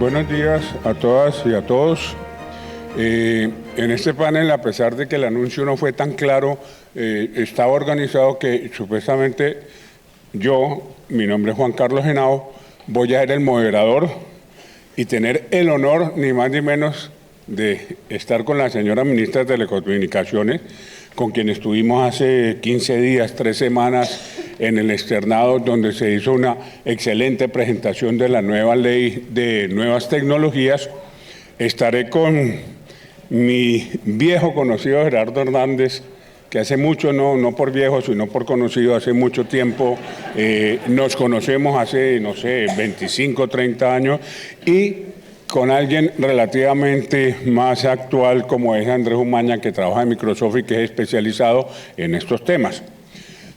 Buenos días a todas y a todos. En este panel, a pesar de que el anuncio no fue tan claro, estaba organizado que supuestamente mi nombre es Juan Carlos Henao, voy a ser el moderador y tener el honor, ni más ni menos, de estar con la señora ministra de Telecomunicaciones, con quien estuvimos hace 15 días, 3 semanas, en el externado, donde se hizo una excelente presentación de la nueva ley de nuevas tecnologías. Estaré con mi viejo conocido Gerardo Hernández, que hace mucho, no por viejo, sino por conocido, hace mucho tiempo, nos conocemos hace, no sé, 25, 30 años, y con alguien relativamente más actual como es Andrés Umaña, que trabaja en Microsoft y que es especializado en estos temas.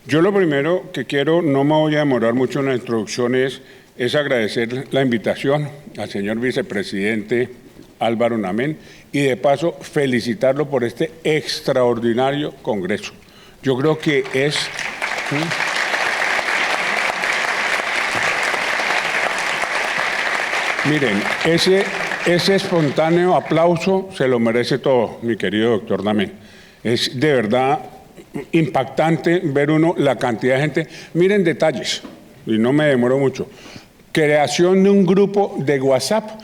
Yo lo primero que quiero, no me voy a demorar mucho en la introducción, es agradecer la invitación al señor vicepresidente Álvaro Namén y de paso felicitarlo por este extraordinario congreso. Yo creo que es... Miren, ese espontáneo aplauso se lo merece todo, mi querido doctor Namén. Es de verdad impactante ver la cantidad de gente. Miren detalles, y no me demoro mucho. Creación de un grupo de WhatsApp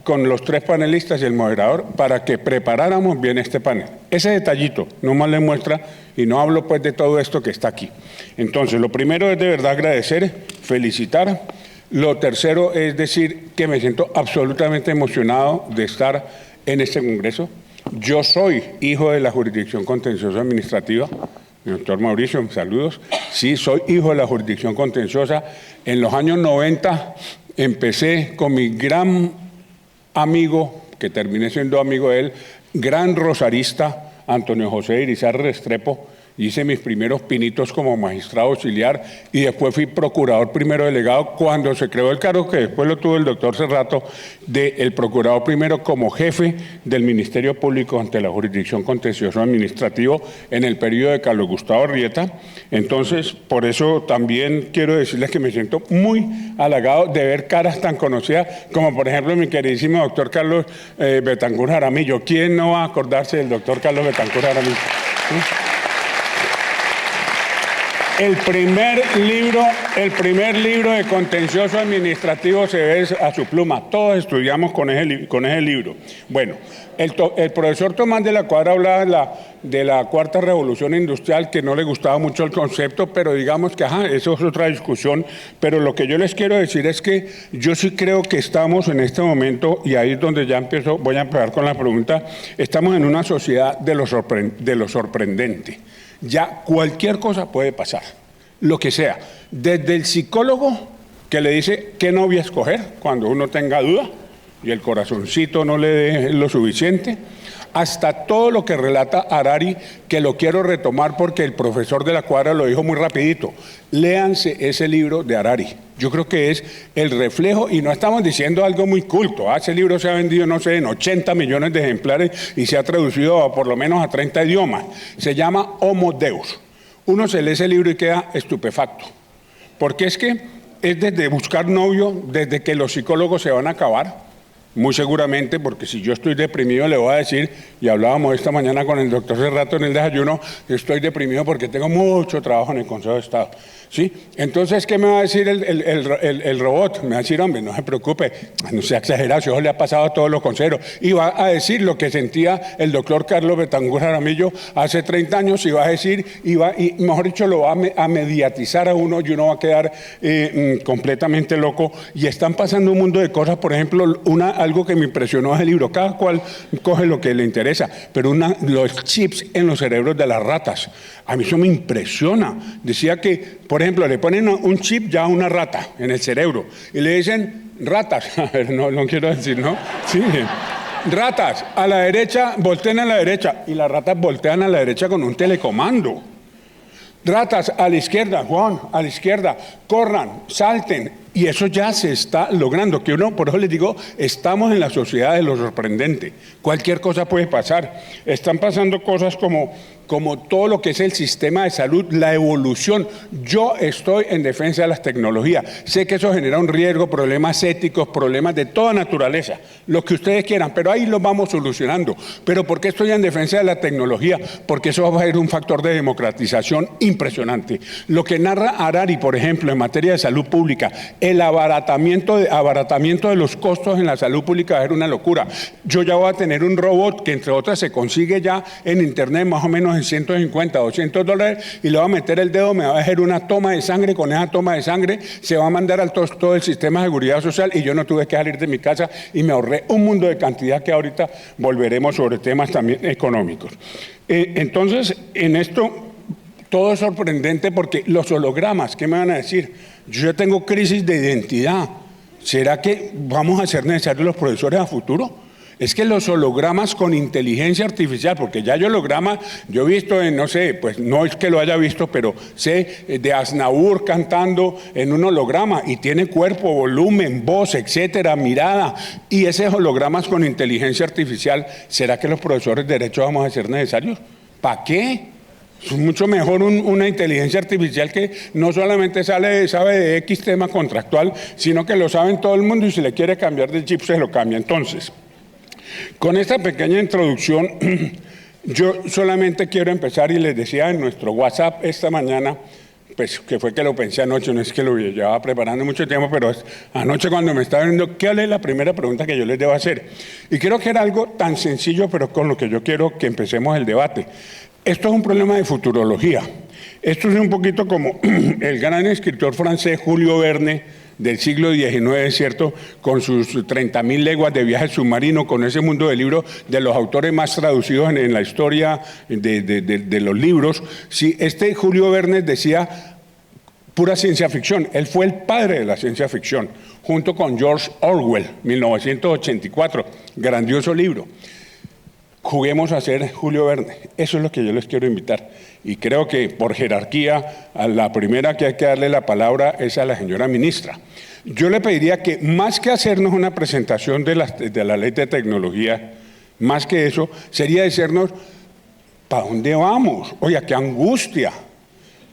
con los 3 panelistas y el moderador para que preparáramos bien este panel. Ese detallito nomás le muestra, y no hablo pues de todo esto que está aquí. Entonces, lo primero es de verdad agradecer, felicitar. Lo tercero es decir que me siento absolutamente emocionado de estar en este congreso. Yo soy hijo de la Jurisdicción Contenciosa Administrativa. Doctor Mauricio, saludos. Sí, soy hijo de la Jurisdicción Contenciosa. En los años 90 empecé con mi gran amigo, que terminé siendo amigo de él, gran rosarista, Antonio José Irizar Restrepo. Hice mis primeros pinitos como magistrado auxiliar y después fui procurador primero delegado cuando se creó el cargo que después lo tuvo el doctor Cerrato, del procurador primero como jefe del Ministerio Público ante la Jurisdicción Contencioso Administrativo en el periodo de Carlos Gustavo Arrieta. Entonces, por eso también quiero decirles que me siento muy halagado de ver caras tan conocidas como, por ejemplo, mi queridísimo doctor Carlos Betancur Jaramillo. ¿Quién no va a acordarse del doctor Carlos Betancur Jaramillo? ¿Sí? El primer libro de contencioso administrativo se ve a su pluma. Todos estudiamos con ese libro. Bueno, el profesor Tomás de la Cuadra hablaba de la cuarta revolución industrial, que no le gustaba mucho el concepto, pero digamos que eso es otra discusión. Pero lo que yo les quiero decir es que yo sí creo que estamos en este momento, y ahí es donde ya voy a empezar con la pregunta, estamos en una sociedad de lo sorprendente. Ya cualquier cosa puede pasar, lo que sea. Desde el psicólogo que le dice qué novia escoger cuando uno tenga duda y el corazoncito no le dé lo suficiente, hasta todo lo que relata Harari, que lo quiero retomar porque el profesor de la Cuadra lo dijo muy rapidito. Léanse ese libro de Harari. Yo creo que es el reflejo, y no estamos diciendo algo muy culto. Ese libro se ha vendido, no sé, en 80 millones de ejemplares y se ha traducido por lo menos a 30 idiomas. Se llama Homo Deus. Uno se lee ese libro y queda estupefacto. Porque es que es desde buscar novio, desde que los psicólogos se van a acabar. Muy seguramente, porque si yo estoy deprimido le voy a decir, y hablábamos esta mañana con el doctor Cerrato en el desayuno, estoy deprimido porque tengo mucho trabajo en el Consejo de Estado. ¿Sí? Entonces, ¿qué me va a decir el robot? Me va a decir, hombre, no se preocupe, no sea exagerado, eso le ha pasado a todos los consejeros. Y va a decir lo que sentía el doctor Carlos Betancur Jaramillo hace 30 años, y va a decir, y mejor dicho, lo va a mediatizar a uno, y uno va a quedar completamente loco. Y están pasando un mundo de cosas. Por ejemplo, algo que me impresionó es el libro. Cada cual coge lo que le interesa, pero los chips en los cerebros de las ratas. A mí eso me impresiona. Decía que, por ejemplo, le ponen un chip ya a una rata en el cerebro y le dicen ratas. A ver, no quiero decir, ¿no? Sí. Ratas, a la derecha, volteen a la derecha. Y las ratas voltean a la derecha con un telecomando. Ratas, a la izquierda, Juan, a la izquierda, corran, salten. Y eso ya se está logrando, que uno, por eso les digo, estamos en la sociedad de lo sorprendente. Cualquier cosa puede pasar. Están pasando cosas como todo lo que es el sistema de salud, la evolución. Yo estoy en defensa de las tecnologías. Sé que eso genera un riesgo, problemas éticos, problemas de toda naturaleza, lo que ustedes quieran, pero ahí los vamos solucionando. ¿Pero por qué estoy en defensa de la tecnología? Porque eso va a ser un factor de democratización impresionante. Lo que narra Harari, por ejemplo, en materia de salud pública, el abaratamiento de los costos en la salud pública va a ser una locura. Yo ya voy a tener un robot que, entre otras, se consigue ya en internet más o menos en 150, $200, y le va a meter el dedo, me va a hacer una toma de sangre. Con esa toma de sangre se va a mandar a todo el sistema de seguridad social, y yo no tuve que salir de mi casa y me ahorré un mundo de cantidad que ahorita volveremos sobre temas también económicos. Entonces, en esto todo es sorprendente porque los hologramas, ¿qué me van a decir? Yo ya tengo crisis de identidad. ¿Será que vamos a ser necesarios los profesores a futuro? Es que los hologramas con inteligencia artificial, porque ya hay hologramas, yo he visto no sé, pues no es que lo haya visto, pero sé de Aznavour cantando en un holograma y tiene cuerpo, volumen, voz, etcétera, mirada, y esos hologramas con inteligencia artificial, ¿será que los profesores de Derecho vamos a ser necesarios? ¿Para qué? Es mucho mejor una inteligencia artificial que no solamente sabe de X tema contractual, sino que lo sabe en todo el mundo, y si le quiere cambiar de chip se lo cambia. Entonces, con esta pequeña introducción, yo solamente quiero empezar, y les decía en nuestro WhatsApp esta mañana, pues que fue que lo pensé anoche, no es que lo llevaba preparando mucho tiempo, pero anoche cuando me estaba viendo, ¿qué es la primera pregunta que yo les debo hacer? Y creo que era algo tan sencillo, pero con lo que yo quiero que empecemos el debate. Esto es un problema de futurología. Esto es un poquito como el gran escritor francés Julio Verne, del siglo XIX, ¿cierto?, con sus 30.000 leguas de viaje submarino, con ese mundo de libros de los autores más traducidos en la historia de los libros. Sí, Julio Verne decía pura ciencia ficción. Él fue el padre de la ciencia ficción, junto con George Orwell, 1984, grandioso libro. Juguemos a ser Julio Verne. Eso es lo que yo les quiero invitar. Y creo que por jerarquía, a la primera que hay que darle la palabra es a la señora ministra. Yo le pediría que, más que hacernos una presentación de la ley de tecnología, más que eso, sería decirnos, ¿para dónde vamos? Oiga, qué angustia.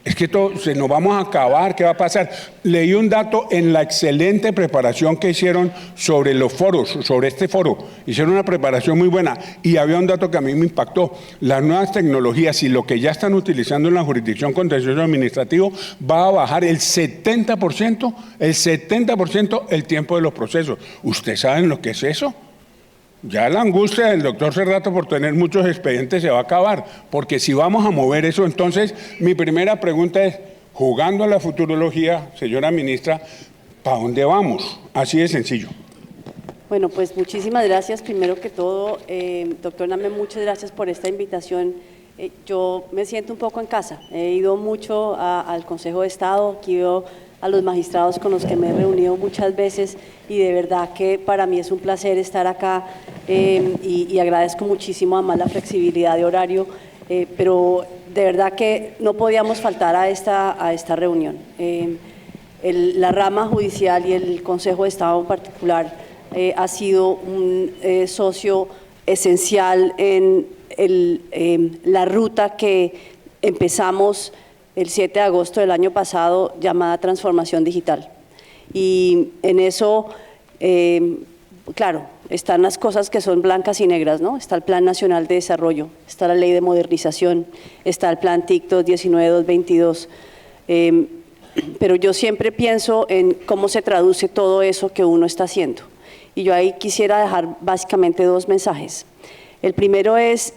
Es que se nos vamos a acabar, ¿qué va a pasar? Leí un dato en la excelente preparación que hicieron sobre los foros, sobre este foro. Hicieron una preparación muy buena y había un dato que a mí me impactó. Las nuevas tecnologías y lo que ya están utilizando en la jurisdicción contencioso administrativo va a bajar el 70% el tiempo de los procesos. ¿Ustedes saben lo que es eso? Ya la angustia del doctor Cerrato por tener muchos expedientes se va a acabar, porque si vamos a mover eso, entonces mi primera pregunta es, jugando a la futurología, señora ministra, ¿para dónde vamos? Así de sencillo. Bueno, pues muchísimas gracias. Primero que todo, doctor Name, muchas gracias por esta invitación. Yo me siento un poco en casa. He ido mucho al Consejo de Estado, aquí veo a los magistrados con los que me he reunido muchas veces, y de verdad que para mí es un placer estar acá, y agradezco muchísimo además la flexibilidad de horario, pero de verdad que no podíamos faltar a esta reunión. La rama judicial y el Consejo de Estado en particular ha sido un socio esencial en la ruta que empezamos el 7 de agosto del año pasado, llamada transformación digital. Y en eso, claro, están las cosas que son blancas y negras, ¿no? Está el Plan Nacional de Desarrollo, está la Ley de Modernización, está el Plan TIC 219-222. Pero yo siempre pienso en cómo se traduce todo eso que uno está haciendo. Y yo ahí quisiera dejar básicamente dos mensajes. El primero es,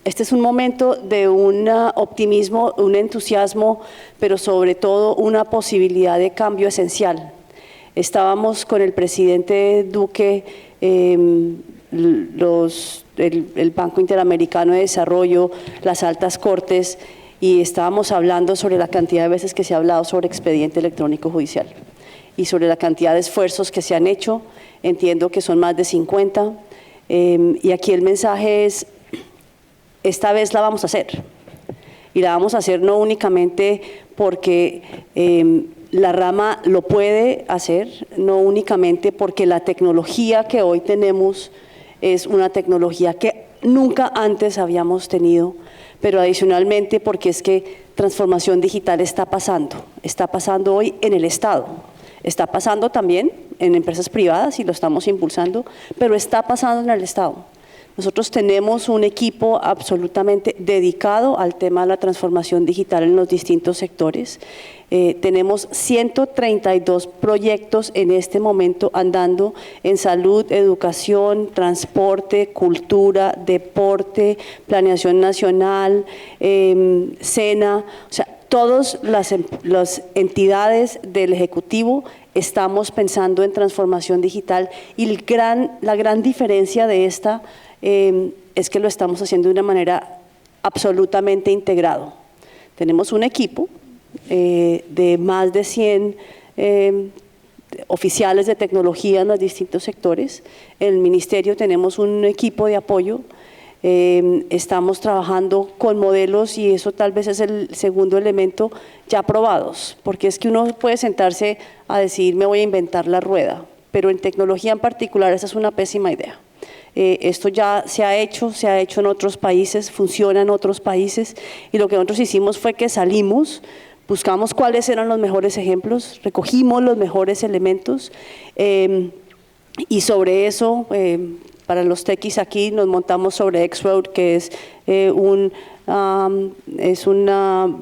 este es un momento de un optimismo, un entusiasmo, pero sobre todo una posibilidad de cambio esencial. Estábamos con el presidente Duque, el Banco Interamericano de Desarrollo, las altas cortes, y estábamos hablando sobre la cantidad de veces que se ha hablado sobre expediente electrónico judicial y sobre la cantidad de esfuerzos que se han hecho. Entiendo que son más de 50, y aquí el mensaje es, esta vez la vamos a hacer, y la vamos a hacer no únicamente porque La rama lo puede hacer, no únicamente porque la tecnología que hoy tenemos es una tecnología que nunca antes habíamos tenido, pero adicionalmente porque es que transformación digital está pasando hoy en el Estado, está pasando también en empresas privadas y lo estamos impulsando, pero está pasando en el Estado. Nosotros tenemos un equipo absolutamente dedicado al tema de la transformación digital en los distintos sectores. Tenemos 132 proyectos en este momento andando en salud, educación, transporte, cultura, deporte, planeación nacional, SENA, o sea, todas las entidades del Ejecutivo estamos pensando en transformación digital y la gran diferencia de esta es que lo estamos haciendo de una manera absolutamente integrado. Tenemos un equipo de más de 100 oficiales de tecnología en los distintos sectores. En el Ministerio tenemos un equipo de apoyo. Estamos trabajando con modelos y eso tal vez es el segundo elemento ya probados, porque es que uno puede sentarse a decir me voy a inventar la rueda, pero en tecnología en particular esa es una pésima idea. Esto ya se ha hecho en otros países, funciona en otros países y lo que nosotros hicimos fue que salimos, buscamos cuáles eran los mejores ejemplos, recogimos los mejores elementos y sobre eso, para los techies aquí nos montamos sobre X-Road, que es una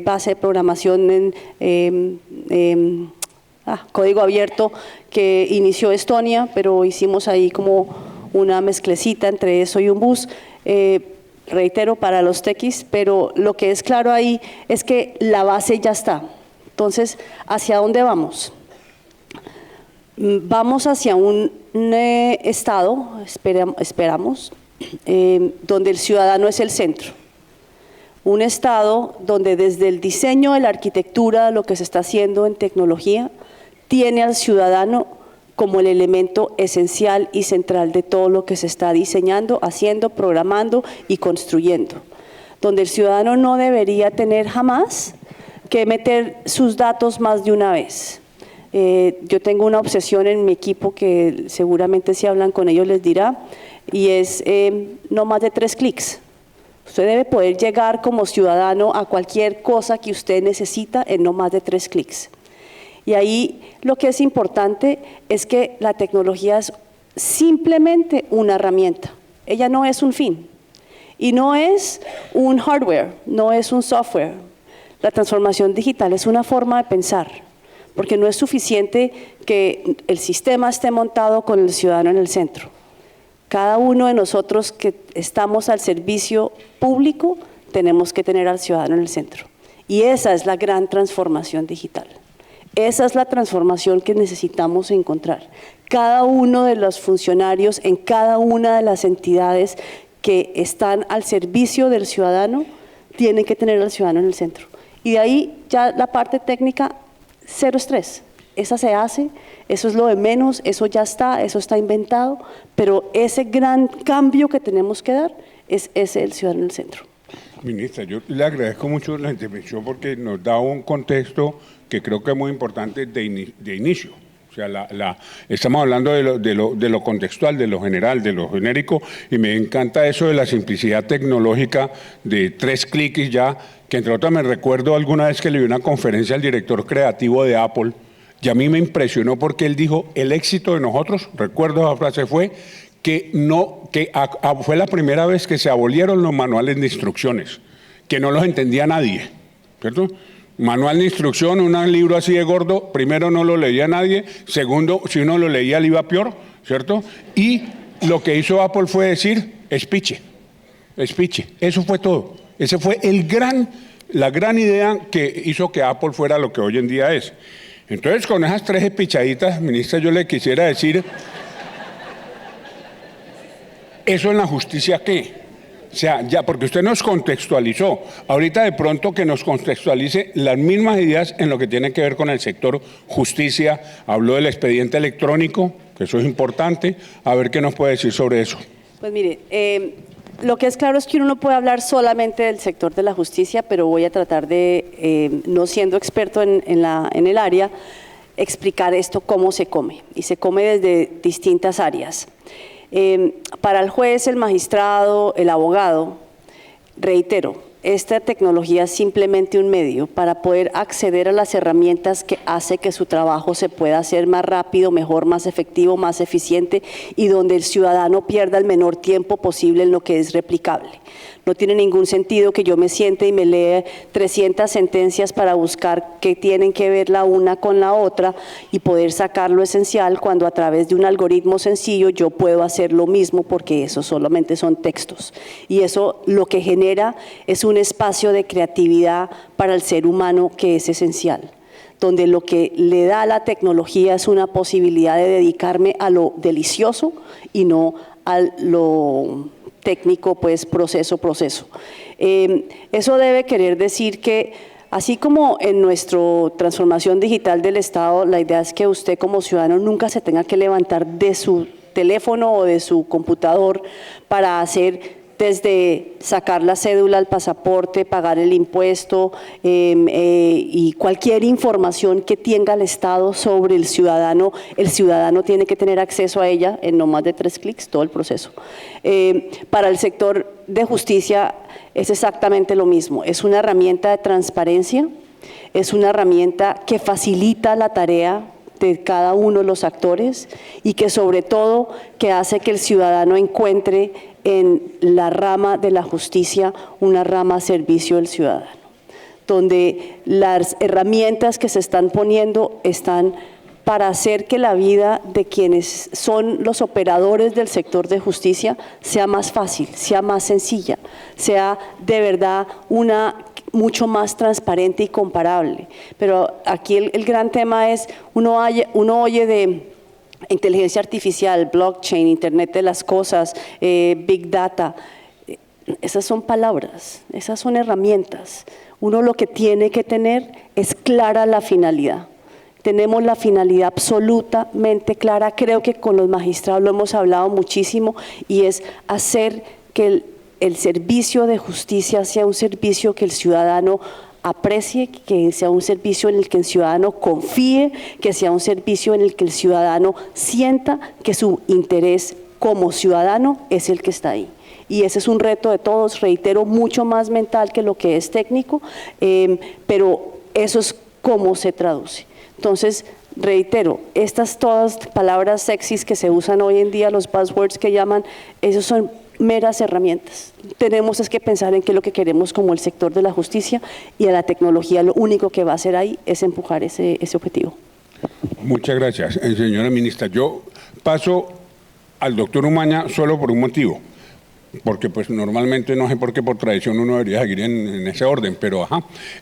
base de programación en código abierto que inició Estonia, pero hicimos ahí como una mezclecita entre eso y un bus. Reitero, para los techies, pero lo que es claro ahí es que la base ya está. Entonces, ¿hacia dónde vamos? Vamos hacia un estado, esperamos, donde el ciudadano es el centro. Un estado donde desde el diseño de la arquitectura, lo que se está haciendo en tecnología, tiene al ciudadano como el elemento esencial y central de todo lo que se está diseñando, haciendo, programando y construyendo. Donde el ciudadano no debería tener jamás que meter sus datos más de una vez. Yo tengo una obsesión en mi equipo que seguramente si hablan con ellos les dirá, y es no más de 3 clics. Usted debe poder llegar como ciudadano a cualquier cosa que usted necesita en no más de 3 clics. Y ahí lo que es importante es que la tecnología es simplemente una herramienta. Ella no es un fin y no es un hardware, no es un software. La transformación digital es una forma de pensar, porque no es suficiente que el sistema esté montado con el ciudadano en el centro. Cada uno de nosotros que estamos al servicio público tenemos que tener al ciudadano en el centro. Y esa es la gran transformación digital. Esa es la transformación que necesitamos encontrar. Cada uno de los funcionarios en cada una de las entidades que están al servicio del ciudadano tienen que tener al ciudadano en el centro. Y de ahí ya la parte técnica, cero estrés. Esa se hace, eso es lo de menos, eso ya está, eso está inventado, pero ese gran cambio que tenemos que dar es ese el ciudadano en el centro. Ministra, yo le agradezco mucho la intervención porque nos da un contexto que creo que es muy importante de inicio. O sea, estamos hablando de lo contextual, de lo general, de lo genérico, y me encanta eso de la simplicidad tecnológica de 3 clics ya, que entre otras me recuerdo alguna vez que le vi una conferencia al director creativo de Apple, y a mí me impresionó porque él dijo, el éxito de nosotros, recuerdo esa frase, fue que fue la primera vez que se abolieron los manuales de instrucciones, que no los entendía nadie, ¿cierto? Manual de instrucción, un libro así de gordo, primero no lo leía nadie, segundo, si uno lo leía le iba peor, ¿cierto? Y lo que hizo Apple fue decir, espiche, eso fue todo. Ese fue la gran idea que hizo que Apple fuera lo que hoy en día es. Entonces, con esas 3 espichaditas, ministra, yo le quisiera decir, ¿eso en la justicia qué? O sea, ya, porque usted nos contextualizó. Ahorita de pronto que nos contextualice las mismas ideas en lo que tiene que ver con el sector justicia. Habló del expediente electrónico, que eso es importante. A ver qué nos puede decir sobre eso. Pues mire, Lo que es claro es que uno no puede hablar solamente del sector de la justicia, pero voy a tratar de, no siendo experto en el área, explicar esto cómo se come. Y se come desde distintas áreas. Para el juez, el magistrado, el abogado, reitero, esta tecnología es simplemente un medio para poder acceder a las herramientas que hace que su trabajo se pueda hacer más rápido, mejor, más efectivo, más eficiente y donde el ciudadano pierda el menor tiempo posible en lo que es replicable. No tiene ningún sentido que yo me siente y me lea 300 sentencias para buscar qué tienen que ver la una con la otra y poder sacar lo esencial cuando a través de un algoritmo sencillo yo puedo hacer lo mismo porque eso solamente son textos. Y eso lo que genera es un espacio de creatividad para el ser humano que es esencial, donde lo que le da la tecnología es una posibilidad de dedicarme a lo delicioso y no a lo técnico, pues proceso. Eso debe querer decir que así como en nuestra transformación digital del Estado, la idea es que usted como ciudadano nunca se tenga que levantar de su teléfono o de su computador para hacer desde sacar la cédula, el pasaporte, pagar el impuesto y cualquier información que tenga el Estado sobre el ciudadano tiene que tener acceso a ella en no más de 3 clics, todo el proceso. Para el sector de justicia es exactamente lo mismo, es una herramienta de transparencia, es una herramienta que facilita la tarea de cada uno de los actores y que sobre todo que hace que el ciudadano encuentre en la rama de la justicia una rama a servicio del ciudadano, donde las herramientas que se están poniendo están para hacer que la vida de quienes son los operadores del sector de justicia sea más fácil, sea más sencilla, sea de verdad mucho más transparente y comparable. Pero aquí el gran tema es, uno oye de inteligencia artificial, blockchain, Internet de las cosas, Big Data. Esas son palabras, esas son herramientas. Uno lo que tiene que tener es clara la finalidad. Tenemos la finalidad absolutamente clara, creo que con los magistrados lo hemos hablado muchísimo, y es hacer que el servicio de justicia sea un servicio que el ciudadano aprecie, que sea un servicio en el que el ciudadano confíe, que sea un servicio en el que el ciudadano sienta que su interés como ciudadano es el que está ahí. Y ese es un reto de todos, reitero, mucho más mental que lo que es técnico, pero eso es cómo se traduce. Entonces, reitero, estas todas palabras sexys que se usan hoy en día, los buzzwords que llaman, esos son meras herramientas. Tenemos es que pensar en qué es lo que queremos como el sector de la justicia, y a la tecnología lo único que va a hacer ahí es empujar ese objetivo. Muchas gracias, señora ministra. Yo paso al doctor Umaña solo por un motivo, porque pues normalmente no sé por qué por tradición uno debería seguir en ese orden, pero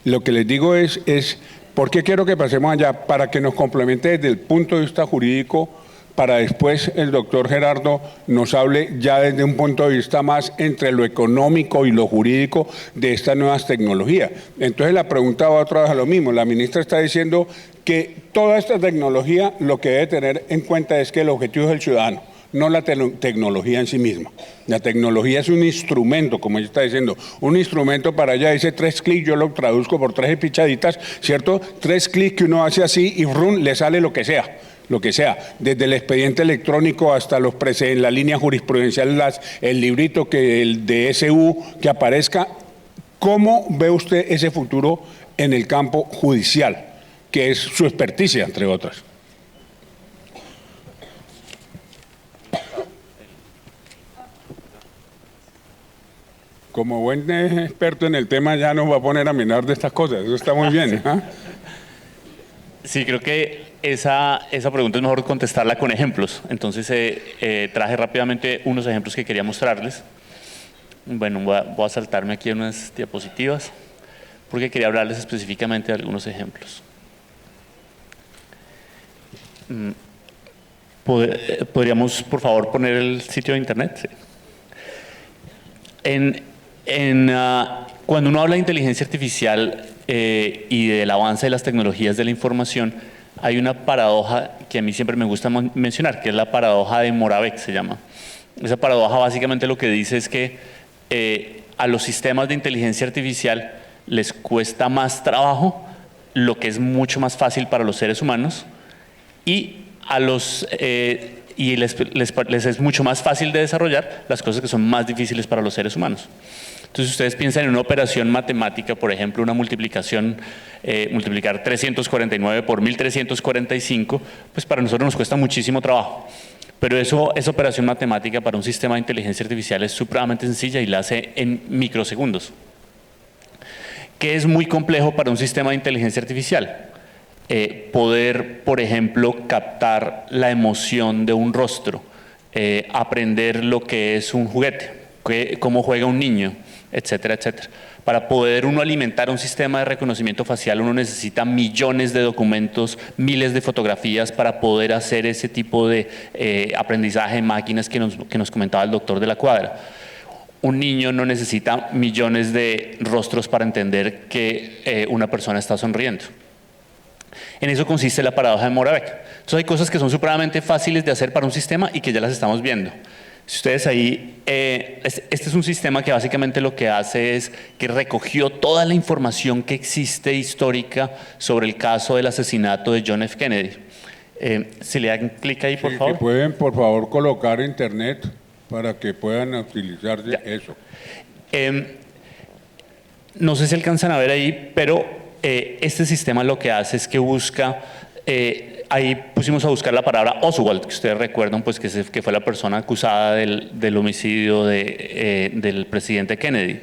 lo que les digo es ¿por qué quiero que pasemos allá? Para que nos complemente desde el punto de vista jurídico, para después el doctor Gerardo nos hable ya desde un punto de vista más entre lo económico y lo jurídico de estas nuevas tecnologías. Entonces la pregunta va otra vez a lo mismo. La ministra está diciendo que toda esta tecnología lo que debe tener en cuenta es que el objetivo es el ciudadano, no la tecnología en sí misma. La tecnología es un instrumento, como ella está diciendo, un instrumento para allá, dice 3 clics, yo lo traduzco por 3 pichaditas, ¿cierto? 3 clics que uno hace así y ¡rum!, le sale lo que sea, desde el expediente electrónico hasta en la línea jurisprudencial, el librito el de SU que aparezca. ¿Cómo ve usted ese futuro en el campo judicial, que es su experticia, entre otras? Como buen experto en el tema ya nos va a poner a mirar de estas cosas, eso está muy bien. Sí, creo que esa pregunta es mejor contestarla con ejemplos. Entonces traje rápidamente unos ejemplos que quería mostrarles. Bueno, voy a saltarme aquí unas diapositivas porque quería hablarles específicamente de algunos ejemplos. ¿Podríamos, por favor, poner el sitio de internet? Sí. Cuando uno habla de inteligencia artificial y del avance de las tecnologías de la información, hay una paradoja que a mí siempre me gusta mencionar, que es la paradoja de Moravec, se llama. Esa paradoja básicamente lo que dice es que a los sistemas de inteligencia artificial les cuesta más trabajo lo que es mucho más fácil para los seres humanos, y les es mucho más fácil de desarrollar las cosas que son más difíciles para los seres humanos. Entonces, ustedes piensan en una operación matemática, por ejemplo, una multiplicación, multiplicar 349 por 1345, pues para nosotros nos cuesta muchísimo trabajo. Pero esa operación matemática para un sistema de inteligencia artificial es supremamente sencilla y la hace en microsegundos. ¿Qué es muy complejo para un sistema de inteligencia artificial? Poder, por ejemplo, captar la emoción de un rostro, aprender lo que es un juguete, cómo juega un niño, etcétera, etcétera. Para poder uno alimentar un sistema de reconocimiento facial, uno necesita millones de documentos, miles de fotografías para poder hacer ese tipo de aprendizaje en máquinas que nos comentaba el doctor de la Cuadra. Un niño no necesita millones de rostros para entender que una persona está sonriendo. En eso consiste la paradoja de Moravec. Entonces hay cosas que son supremamente fáciles de hacer para un sistema y que ya las estamos viendo. Si ustedes ahí, este es un sistema que básicamente lo que hace es que recogió toda la información que existe histórica sobre el caso del asesinato de John F. Kennedy. Si le dan clic ahí, por favor. Si pueden, por favor, colocar internet para que puedan utilizar eso. No sé si alcanzan a ver ahí, pero este sistema lo que hace es que busca, ahí pusimos a buscar la palabra Oswald, que ustedes recuerdan pues, que fue la persona acusada del homicidio del presidente Kennedy.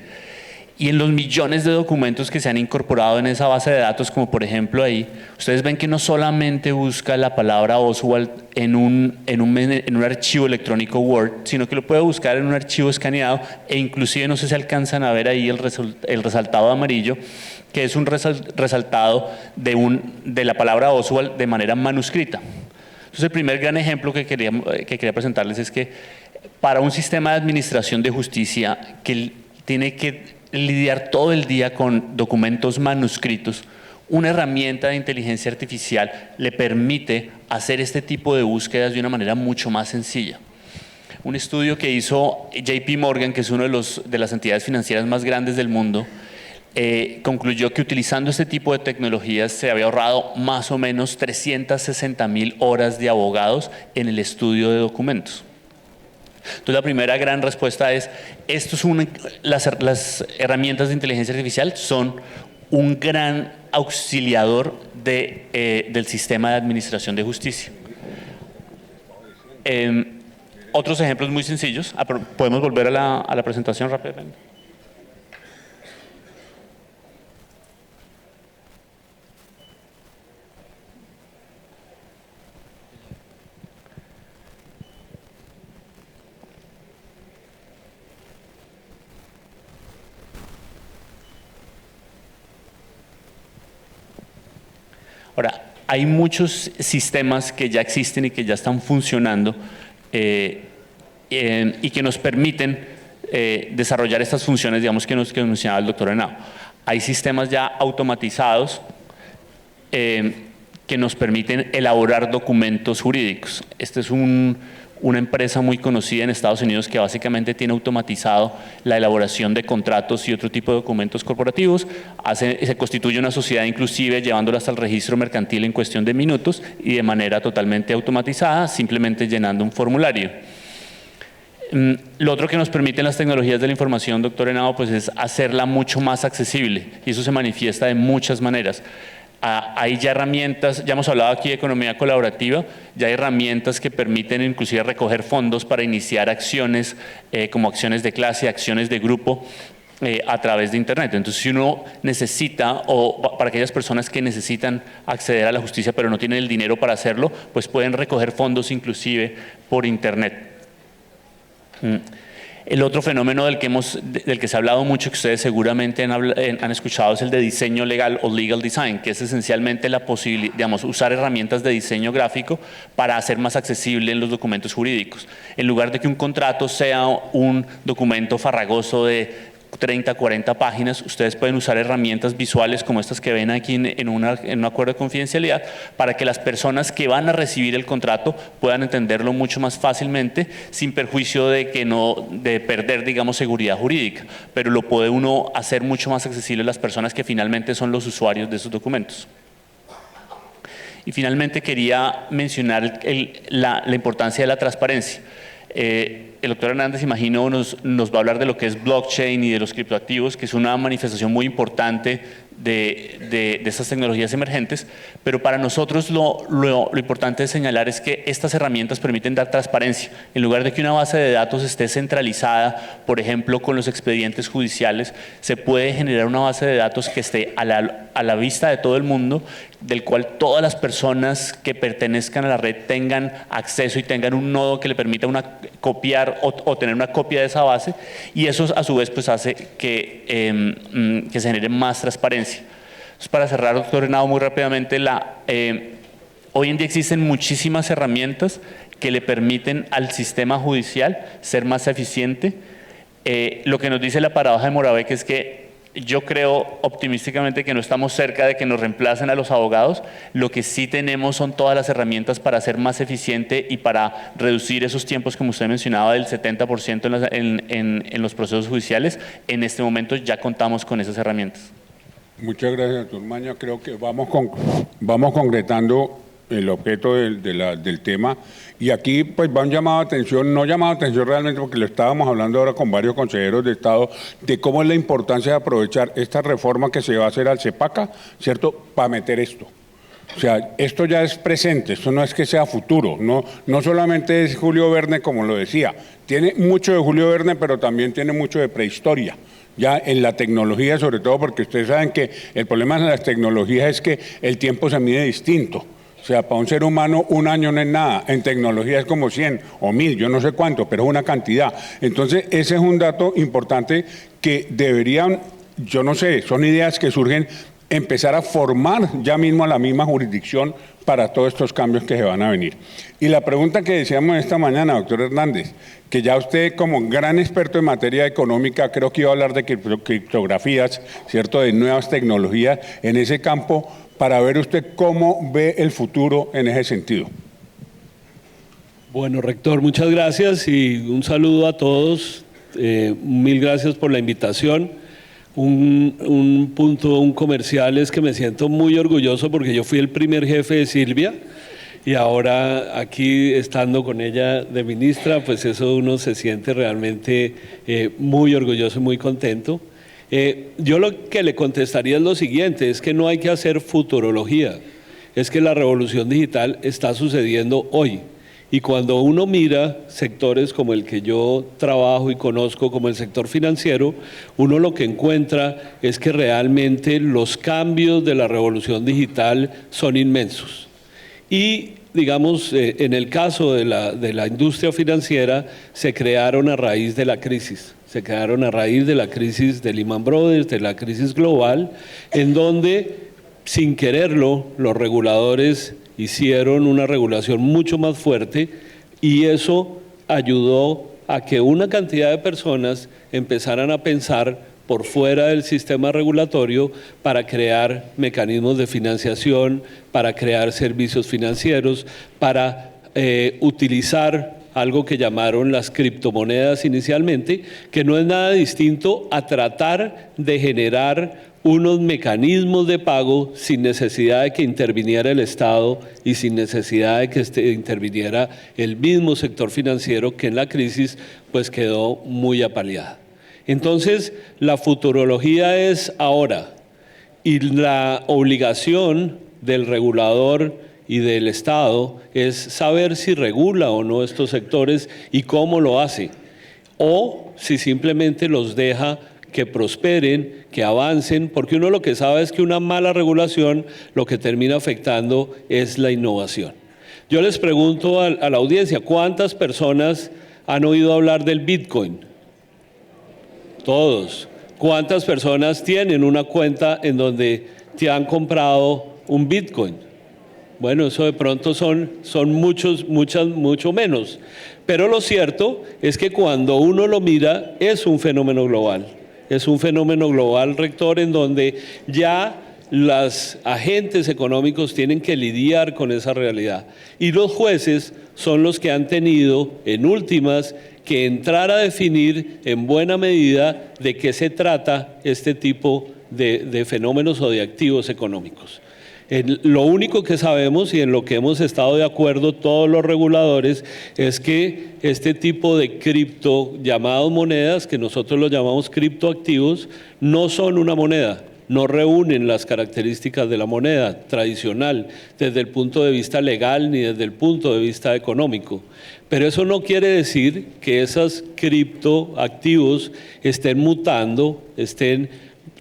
Y en los millones de documentos que se han incorporado en esa base de datos, como por ejemplo ahí, ustedes ven que no solamente busca la palabra Oswald en un archivo electrónico Word, sino que lo puede buscar en un archivo escaneado, e inclusive no sé si alcanzan a ver ahí el resaltado amarillo, que es un resaltado de la palabra Oswald de manera manuscrita. Entonces el primer gran ejemplo que quería presentarles es que para un sistema de administración de justicia que tiene que lidiar todo el día con documentos manuscritos, una herramienta de inteligencia artificial le permite hacer este tipo de búsquedas de una manera mucho más sencilla. Un estudio que hizo JP Morgan, que es una de las entidades financieras más grandes del mundo, concluyó que utilizando este tipo de tecnologías se había ahorrado más o menos 360,000 horas de abogados en el estudio de documentos. Entonces la primera gran respuesta es, las herramientas de inteligencia artificial son un gran auxiliador del sistema de administración de justicia. Otros ejemplos muy sencillos, podemos volver a la presentación rápidamente. Ahora, hay muchos sistemas que ya existen y que ya están funcionando y que nos permiten desarrollar estas funciones, digamos, que nos mencionaba el doctor Henao. Hay sistemas ya automatizados que nos permiten elaborar documentos jurídicos. Esta es una empresa muy conocida en Estados Unidos que básicamente tiene automatizado la elaboración de contratos y otro tipo de documentos corporativos. Se constituye una sociedad inclusive llevándola hasta el registro mercantil en cuestión de minutos y de manera totalmente automatizada, simplemente llenando un formulario. Lo otro que nos permiten las tecnologías de la información, doctor Henao, pues es hacerla mucho más accesible, y eso se manifiesta de muchas maneras. Hay ya herramientas, ya hemos hablado aquí de economía colaborativa, ya hay herramientas que permiten inclusive recoger fondos para iniciar acciones como acciones de clase, acciones de grupo a través de internet. Entonces si uno necesita, o para aquellas personas que necesitan acceder a la justicia pero no tienen el dinero para hacerlo, pues pueden recoger fondos inclusive por internet. El otro fenómeno del que se ha hablado mucho, que ustedes seguramente han escuchado, es el de diseño legal o legal design, que es esencialmente la posibilidad, digamos, usar herramientas de diseño gráfico para hacer más accesible los documentos jurídicos. En lugar de que un contrato sea un documento farragoso de 30, 40 páginas. Ustedes pueden usar herramientas visuales como estas que ven aquí en un acuerdo de confidencialidad para que las personas que van a recibir el contrato puedan entenderlo mucho más fácilmente, sin perjuicio de perder, digamos, seguridad jurídica, pero lo puede uno hacer mucho más accesible a las personas que finalmente son los usuarios de esos documentos. Y finalmente quería mencionar la importancia de la transparencia. El doctor Hernández, imagino, nos va a hablar de lo que es blockchain y de los criptoactivos, que es una manifestación muy importante de estas tecnologías emergentes, pero para nosotros lo importante de señalar es que estas herramientas permiten dar transparencia. En lugar de que una base de datos esté centralizada, por ejemplo, con los expedientes judiciales, se puede generar una base de datos que esté a la vista de todo el mundo, del cual todas las personas que pertenezcan a la red tengan acceso y tengan un nodo que le permita copiar o tener una copia de esa base, y eso a su vez pues hace que se genere más transparencia. Entonces, para cerrar, doctor Henao, muy rápidamente, hoy en día existen muchísimas herramientas que le permiten al sistema judicial ser más eficiente. Lo que nos dice la paradoja de Moravec es que yo creo optimísticamente que no estamos cerca de que nos reemplacen a los abogados. Lo que sí tenemos son todas las herramientas para ser más eficiente y para reducir esos tiempos, como usted mencionaba, del 70% en los procesos judiciales. En este momento ya contamos con esas herramientas. Muchas gracias, doctor Maña. Creo que vamos concretando el objeto del tema, y aquí pues va un llamado de atención, no llamado de atención realmente porque lo estábamos hablando ahora con varios consejeros de Estado, de cómo es la importancia de aprovechar esta reforma que se va a hacer al CEPACA, ¿cierto?, para meter esto. O sea, esto ya es presente, esto no es que sea futuro, no solamente es Julio Verne como lo decía, tiene mucho de Julio Verne, pero también tiene mucho de prehistoria. Ya en la tecnología, sobre todo, porque ustedes saben que el problema de las tecnologías es que el tiempo se mide distinto. O sea, para un ser humano un año no es nada, en tecnología es como 100 o 1000, yo no sé cuánto, pero es una cantidad. Entonces, ese es un dato importante que deberían, yo no sé, son ideas que surgen, empezar a formar ya mismo a la misma jurisdicción para todos estos cambios que se van a venir. Y la pregunta que decíamos esta mañana, doctor Hernández, que ya usted como gran experto en materia económica, creo que iba a hablar de criptografías, ¿cierto?, de nuevas tecnologías en ese campo, para ver usted cómo ve el futuro en ese sentido. Bueno, rector, muchas gracias y un saludo a todos. Mil gracias por la invitación. Un comercial es que me siento muy orgulloso porque yo fui el primer jefe de Silvia y ahora aquí estando con ella de ministra, pues eso uno se siente realmente muy orgulloso y muy contento. Yo lo que le contestaría es lo siguiente, es que no hay que hacer futurología, es que la revolución digital está sucediendo hoy. Y cuando uno mira sectores como el que yo trabajo y conozco, como el sector financiero, uno lo que encuentra es que realmente los cambios de la revolución digital son inmensos. Y digamos, en el caso de la industria financiera, se crearon a raíz de la crisis. Se crearon a raíz de la crisis de Lehman Brothers, de la crisis global, en donde, sin quererlo, los reguladores hicieron una regulación mucho más fuerte y eso ayudó a que una cantidad de personas empezaran a pensar por fuera del sistema regulatorio para crear mecanismos de financiación, para crear servicios financieros, para utilizar algo que llamaron las criptomonedas inicialmente, que no es nada distinto a tratar de generar unos mecanismos de pago sin necesidad de que interviniera el Estado y sin necesidad de que interviniera el mismo sector financiero que en la crisis pues quedó muy apaleada. Entonces, la futurología es ahora y la obligación del regulador y del Estado es saber si regula o no estos sectores y cómo lo hace, o si simplemente los deja que prosperen, que avancen, porque uno lo que sabe es que una mala regulación lo que termina afectando es la innovación. Yo les pregunto a la audiencia, ¿cuántas personas han oído hablar del Bitcoin? Todos. ¿Cuántas personas tienen una cuenta en donde te han comprado un Bitcoin? Bueno, eso de pronto son mucho menos. Pero lo cierto es que cuando uno lo mira, es un fenómeno global. es un fenómeno global, rector, en donde ya los agentes económicos tienen que lidiar con esa realidad. Y los jueces son los que han tenido, en últimas, que entrar a definir en buena medida de qué se trata este tipo de fenómenos o de activos económicos. Lo único que sabemos y en lo que hemos estado de acuerdo todos los reguladores es que este tipo de cripto llamados monedas, que nosotros lo llamamos criptoactivos, no son una moneda. No reúnen las características de la moneda tradicional desde el punto de vista legal ni desde el punto de vista económico. Pero eso no quiere decir que esos criptoactivos estén mutando, estén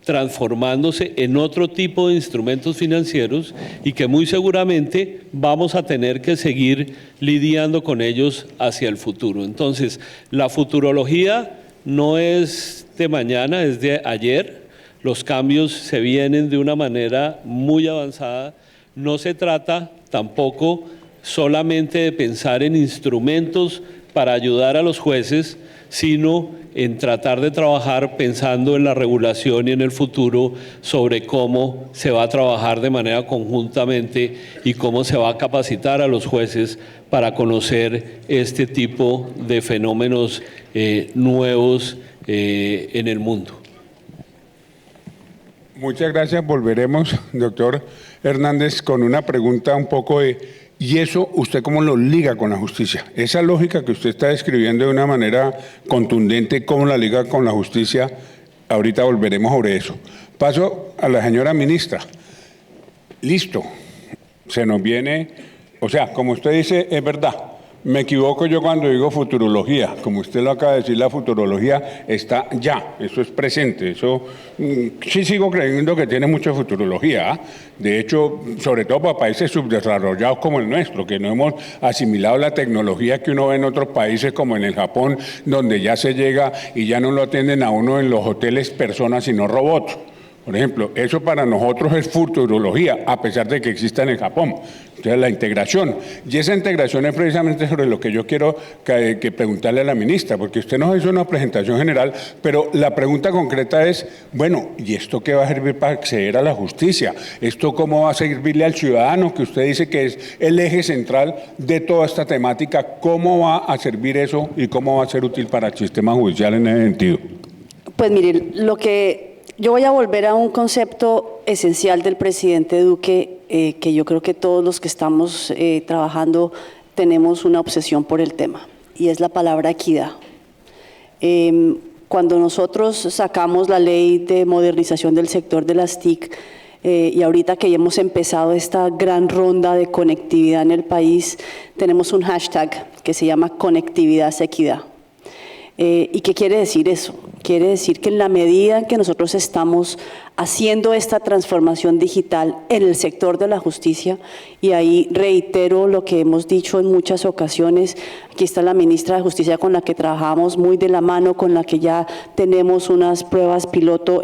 transformándose en otro tipo de instrumentos financieros y que muy seguramente vamos a tener que seguir lidiando con ellos hacia el futuro. Entonces, la futurología no es de mañana, es de ayer. Los cambios se vienen de una manera muy avanzada. No se trata tampoco solamente de pensar en instrumentos para ayudar a los jueces, sino en tratar de trabajar pensando en la regulación y en el futuro sobre cómo se va a trabajar de manera conjuntamente y cómo se va a capacitar a los jueces para conocer este tipo de fenómenos nuevos en el mundo. Muchas gracias. Volveremos, doctor Hernández, con una pregunta un poco de, ¿y eso usted cómo lo liga con la justicia? Esa lógica que usted está describiendo de una manera contundente, ¿cómo la liga con la justicia? Ahorita volveremos sobre eso. Paso a la señora ministra. Listo, se nos viene, o sea, como usted dice, es verdad. Me equivoco yo cuando digo futurología. Como usted lo acaba de decir, la futurología está ya, eso es presente. Eso sí sigo creyendo que tiene mucha futurología. ¿Ah? De hecho, sobre todo para países subdesarrollados como el nuestro, que no hemos asimilado la tecnología que uno ve en otros países como en el Japón, donde ya se llega y ya no lo atienden a uno en los hoteles personas, sino robots. Por ejemplo, eso para nosotros es futurología, a pesar de que exista en el Japón. Entonces, la integración. Y esa integración es precisamente sobre lo que yo quiero que preguntarle a la ministra, porque usted nos hizo una presentación general, pero la pregunta concreta es, bueno, ¿y esto qué va a servir para acceder a la justicia? ¿Esto cómo va a servirle al ciudadano, que usted dice que es el eje central de toda esta temática? ¿Cómo va a servir eso y cómo va a ser útil para el sistema judicial en ese sentido? Pues mire, yo voy a volver a un concepto esencial del presidente Duque, que yo creo que todos los que estamos trabajando tenemos una obsesión por el tema, y es la palabra equidad. Cuando nosotros sacamos la ley de modernización del sector de las TIC, y ahorita que ya hemos empezado esta gran ronda de conectividad en el país, tenemos un hashtag que se llama Conectividad es Equidad. ¿Y qué quiere decir eso? Quiere decir que en la medida en que nosotros estamos haciendo esta transformación digital en el sector de la justicia, y ahí reitero lo que hemos dicho en muchas ocasiones, aquí está la ministra de Justicia con la que trabajamos muy de la mano, con la que ya tenemos unas pruebas piloto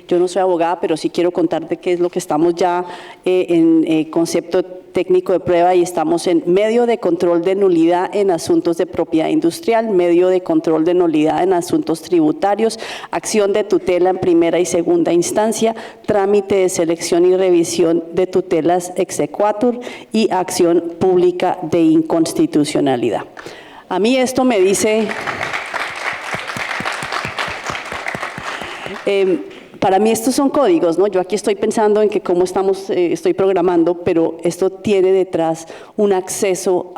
yo no soy abogada, pero sí quiero contarte qué es lo que estamos ya en concepto técnico de prueba, y estamos en medio de control de nulidad en asuntos de propiedad industrial, medio de control de nulidad en asuntos tributarios, acción de tutela en primera y segunda instancia, trámite de selección y revisión de tutelas exequatur y acción pública de inconstitucionalidad. A mí esto me dice… para mí estos son códigos, ¿no? Yo aquí estoy pensando en que cómo estoy programando, pero esto tiene detrás un acceso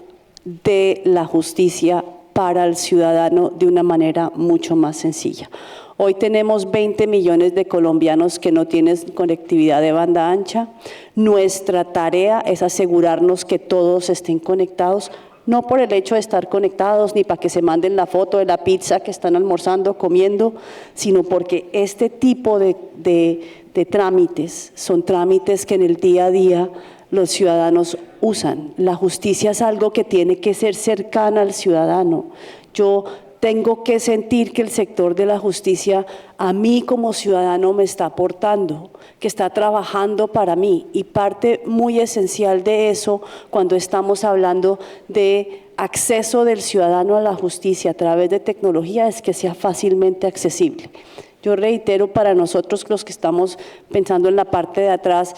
de la justicia para el ciudadano de una manera mucho más sencilla. Hoy tenemos 20 millones de colombianos que no tienen conectividad de banda ancha. Nuestra tarea es asegurarnos que todos estén conectados, no por el hecho de estar conectados ni para que se manden la foto de la pizza que están almorzando, comiendo, sino porque este tipo de trámites son trámites que en el día a día los ciudadanos usan. La justicia es algo que tiene que ser cercana al ciudadano. Yo tengo que sentir que el sector de la justicia a mí como ciudadano me está aportando, que está trabajando para mí, y parte muy esencial de eso cuando estamos hablando de acceso del ciudadano a la justicia a través de tecnología es que sea fácilmente accesible. Yo reitero para nosotros los que estamos pensando en la parte de atrás,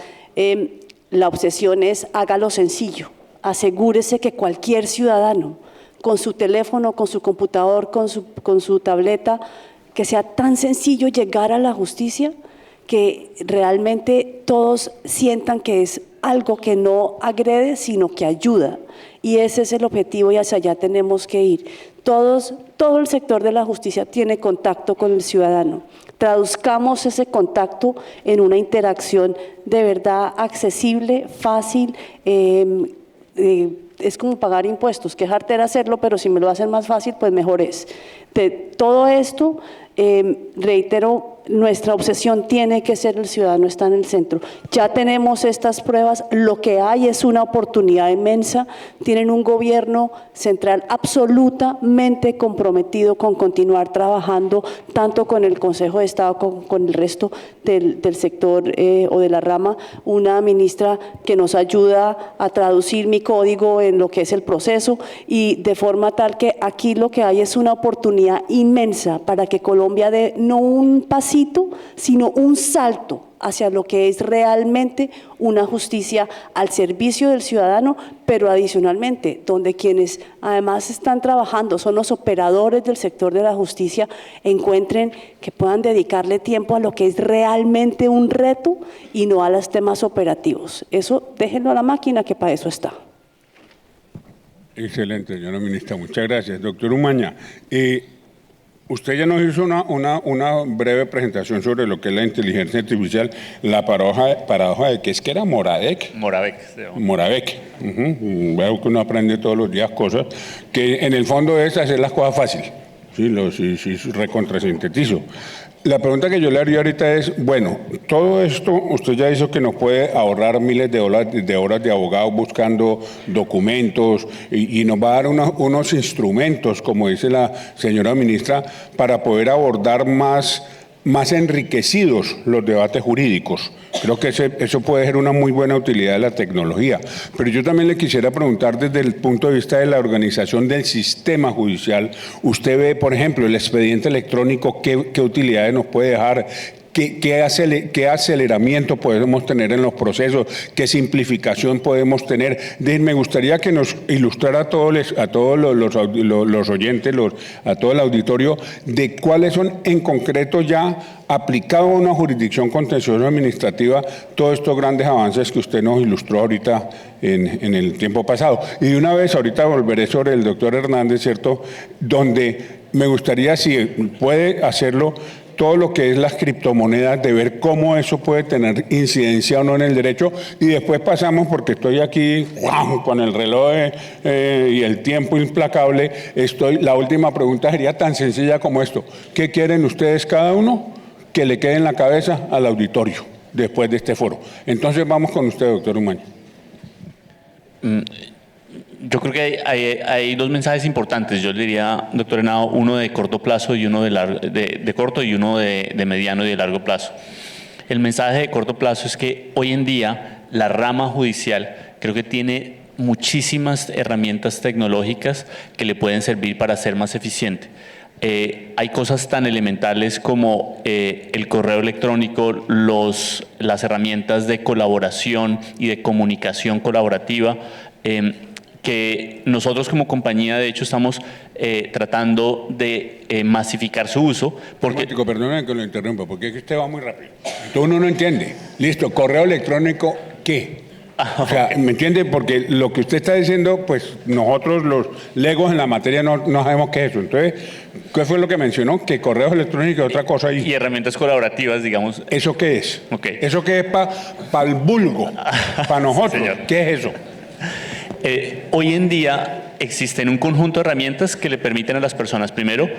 la obsesión es hágalo sencillo, asegúrese que cualquier ciudadano con su teléfono, con su computador, con su tableta, que sea tan sencillo llegar a la justicia que realmente todos sientan que es algo que no agrede, sino que ayuda. Y ese es el objetivo y hacia allá tenemos que ir. Todo el sector de la justicia tiene contacto con el ciudadano. Traduzcamos ese contacto en una interacción de verdad accesible, fácil. Es como pagar impuestos, que es artera hacerlo, pero si me lo hacen más fácil, pues mejor es. De todo esto, reitero, nuestra obsesión tiene que ser el ciudadano está en el centro. Ya tenemos estas pruebas, lo que hay es una oportunidad inmensa. Tienen un gobierno central absolutamente comprometido con continuar trabajando tanto con el Consejo de Estado como con el resto del sector o de la rama. Una ministra que nos ayuda a traducir mi código en lo que es el proceso y de forma tal que aquí lo que hay es una oportunidad inmensa para que Colombia dé no un pasito, sino un salto hacia lo que es realmente una justicia al servicio del ciudadano, pero adicionalmente, donde quienes además están trabajando son los operadores del sector de la justicia, encuentren que puedan dedicarle tiempo a lo que es realmente un reto y no a los temas operativos. Eso déjenlo a la máquina, que para eso está. Excelente, señora ministra. Muchas gracias. Doctor Umaña, usted ya nos hizo una breve presentación sobre lo que es la inteligencia artificial, la paradoja de que es que era Moravec. Moravec. Veo que uno aprende todos los días cosas, que en el fondo es hacer las cosas fácil. Sí, recontrasintetizo. La pregunta que yo le haría ahorita es, bueno, todo esto usted ya dijo que nos puede ahorrar miles de horas de abogado buscando documentos y nos va a dar unos instrumentos, como dice la señora ministra, para poder abordar más enriquecidos los debates jurídicos. Creo que eso puede ser una muy buena utilidad de la tecnología. Pero yo también le quisiera preguntar desde el punto de vista de la organización del sistema judicial. Usted ve, por ejemplo, el expediente electrónico, ¿qué utilidades nos puede dejar? ¿Qué aceleramiento podemos tener en los procesos? ¿Qué simplificación podemos tener? Me gustaría que nos ilustrara a todos los oyentes, a todo el auditorio, de cuáles son en concreto ya aplicado a una jurisdicción contenciosa administrativa todos estos grandes avances que usted nos ilustró ahorita en el tiempo pasado. Y de una vez, ahorita volveré sobre el doctor Hernández, ¿cierto? Donde me gustaría, si puede hacerlo, todo lo que es las criptomonedas, de ver cómo eso puede tener incidencia o no en el derecho, y después pasamos, porque estoy aquí con el reloj y el tiempo implacable, la última pregunta sería tan sencilla como esto: ¿qué quieren ustedes cada uno que le quede en la cabeza al auditorio después de este foro? Entonces vamos con usted, doctor Umaña. Yo creo que hay dos mensajes importantes. Yo le diría, doctor Henao, uno de corto plazo y uno de corto y uno de mediano y de largo plazo. El mensaje de corto plazo es que hoy en día la rama judicial creo que tiene muchísimas herramientas tecnológicas que le pueden servir para ser más eficiente. Hay cosas tan elementales como el correo electrónico, las herramientas de colaboración y de comunicación colaborativa, que nosotros como compañía de hecho estamos tratando de masificar su uso. Perdóname que lo interrumpa, porque es que usted va muy rápido. Entonces uno no entiende. Listo, correo electrónico, ¿qué? O sea, ¿me entiende? Porque lo que usted está diciendo, pues nosotros los legos en la materia no sabemos qué es eso. Entonces, ¿qué fue lo que mencionó? Que correos electrónicos es otra cosa ahí. Y herramientas colaborativas, digamos. ¿Eso qué es? Okay. ¿Eso qué es para el vulgo? Para nosotros. Señor. ¿Qué es eso? Hoy en día existen un conjunto de herramientas que le permiten a las personas, primero,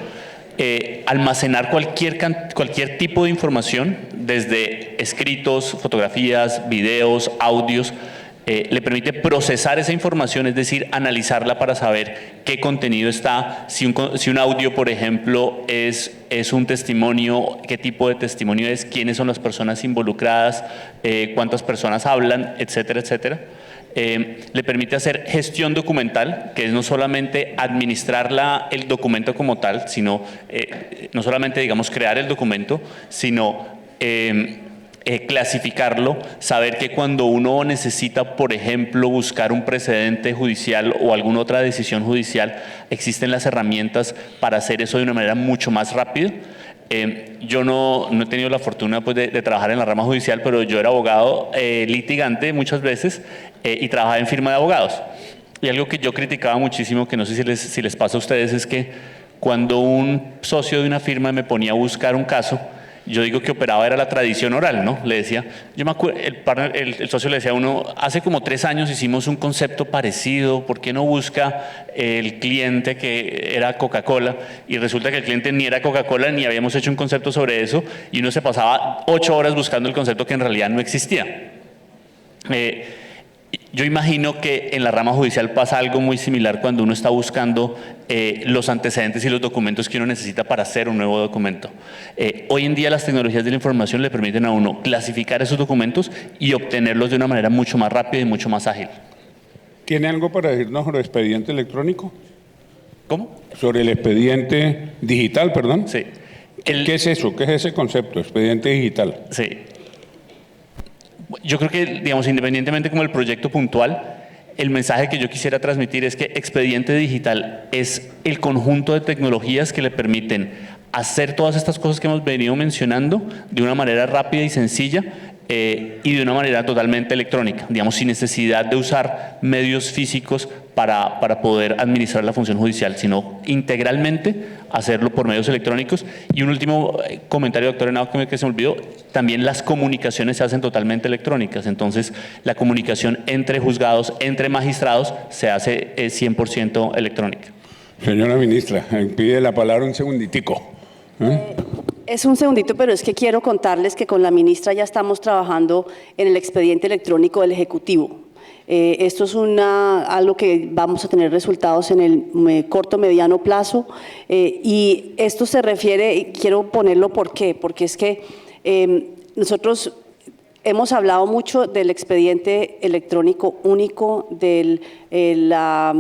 almacenar cualquier tipo de información, desde escritos, fotografías, videos, audios. Le permite procesar esa información, es decir, analizarla para saber qué contenido está, si un audio, por ejemplo, es un testimonio, qué tipo de testimonio es, quiénes son las personas involucradas, cuántas personas hablan, etcétera, etcétera. le permite hacer gestión documental, que es no solamente administrar el documento como tal, sino no solamente, digamos, crear el documento, sino clasificarlo, saber que cuando uno necesita, por ejemplo, buscar un precedente judicial o alguna otra decisión judicial, existen las herramientas para hacer eso de una manera mucho más rápida. Yo no he tenido la fortuna pues, de trabajar en la rama judicial, pero yo era abogado litigante muchas veces y trabajaba en firma de abogados. Y algo que yo criticaba muchísimo, que no sé si les pasa a ustedes, es que cuando un socio de una firma me ponía a buscar un caso, yo digo que operaba era la tradición oral, ¿no? Le decía, yo me acuerdo, el socio le decía a uno, hace como 3 años hicimos un concepto parecido, ¿por qué no busca el cliente que era Coca-Cola? Y resulta que el cliente ni era Coca-Cola ni habíamos hecho un concepto sobre eso y uno se pasaba 8 horas buscando el concepto que en realidad no existía. Yo imagino que en la rama judicial pasa algo muy similar cuando uno está buscando los antecedentes y los documentos que uno necesita para hacer un nuevo documento. Hoy en día las tecnologías de la información le permiten a uno clasificar esos documentos y obtenerlos de una manera mucho más rápida y mucho más ágil. ¿Tiene algo para decirnos sobre el expediente electrónico? ¿Cómo? Sobre el expediente digital, perdón. Sí. ¿Qué es eso? ¿Qué es ese concepto, expediente digital? Sí. Yo creo que, digamos, independientemente como el proyecto puntual, el mensaje que yo quisiera transmitir es que Expediente Digital es el conjunto de tecnologías que le permiten hacer todas estas cosas que hemos venido mencionando de una manera rápida y sencilla y de una manera totalmente electrónica, digamos, sin necesidad de usar medios físicos para poder administrar la función judicial, sino integralmente hacerlo por medios electrónicos. Y un último comentario, doctor Henao, que se me olvidó, también las comunicaciones se hacen totalmente electrónicas, entonces la comunicación entre juzgados, entre magistrados, se hace 100% electrónica. Señora ministra, pide la palabra un segunditico. Es un segundito, pero es que quiero contarles que con la ministra ya estamos trabajando en el expediente electrónico del Ejecutivo. Esto es algo que vamos a tener resultados en el corto, mediano plazo y esto se refiere, y quiero ponerlo ¿por qué? Porque es que nosotros hemos hablado mucho del expediente electrónico único, de la